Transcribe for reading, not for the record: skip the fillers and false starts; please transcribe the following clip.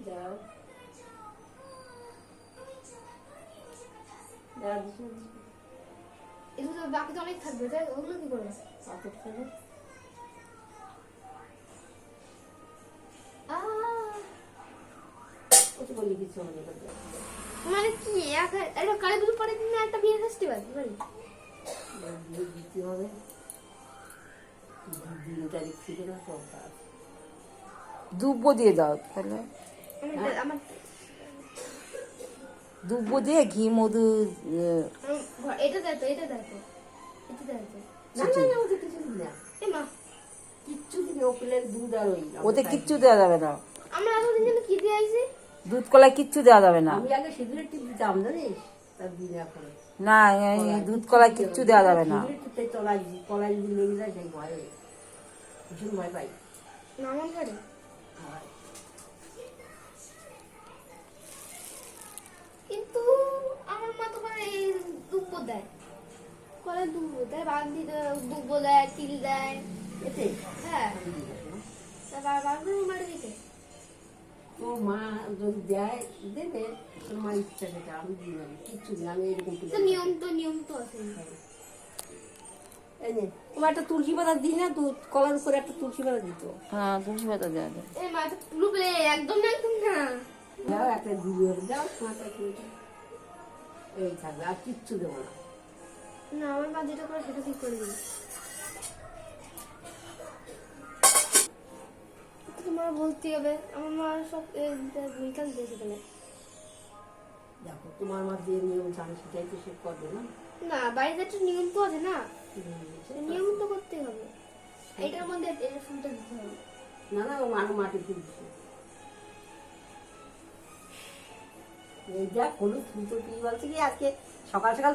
যাও এগুলো বাকি তো অনেক থাকবে, তাই ওগুলো কি করবে? মানে কি একটা কালী পুজো পরের দিন একটা বিয়ের ফেস্টিভ্যাল দিতে হবে, 2 তারিখ ছিল না সব কাজ। দুব্বো দিয়ে দাও তাহলে, আমার দুব্বো দিয়ে ঘি মধু এটা দেয় তো, এটা দেয় তো, এটা দেয় তো। না না না, ওদের কিছু দিন না, এ মা, কিচ্ছু দিন, ওপেলের দুধ আর ওই ওতে কিচ্ছু দেওয়া যাবে না, আমরা এতদিন যেন কি দিয়ে আইছি? দুধ কলায় কিচ্ছু দেওয়া যাবে না। আমি আগে সিঁদুরের টিপ দিতাম জানিস, তার দিন এখন না এই দুধ কলায় কিচ্ছু দেওয়া যাবে না। সিঁদুরের টিপে কলাই যদি লেগে যায় সেই ভয়ে ভীষণ ভয় পাই। নামান করে কিন্তু আমার মা তো মানে দুব্ব দেয়, কলে দুব্ব দেয়, বান্দি দুব্ব দেয়, তিল দেয়। এতে হ্যাঁ, বান্ধবী মারে দিতে তোর মা যদি দেয় দেবে, তোর মা ইচ্ছা থেকে আমি দিই না, কিচ্ছু দিন আমি এরকম তো নিয়ম তো আছে। এই যে তোমার একটা তুলসী পাতা দিই না, দুধ কলার উপরে একটা তুলসী পাতা দিত। হ্যাঁ তুলসী পাতা দেওয়া যাবে। এ মা তো লুবলে একদম না, একদম না। যাও একটা দিয়ে যাও, মাথা তুলতে এই থাকবে, আর কিচ্ছু দেবো না। না, আমার মা যেটা করে সেটা ঠিক করে দিই। তোমার বলতে হবে, আমার মা সব মিকাল দিয়েছে বলে। দেখো তোমার মা যে নিয়ম জানে সেটাই তো সে করবে না। না, বাড়িতে একটা নিয়ম তো আছে না, সেটা নিয়ম তো করতেই হবে। এটার মধ্যে এটা ফুলটা দিতে হবে। না না, ও আরো মাটি তুলছে, এই দেখ হলুদ ফুল তো তুই বলছে কি আজকে সকাল সকাল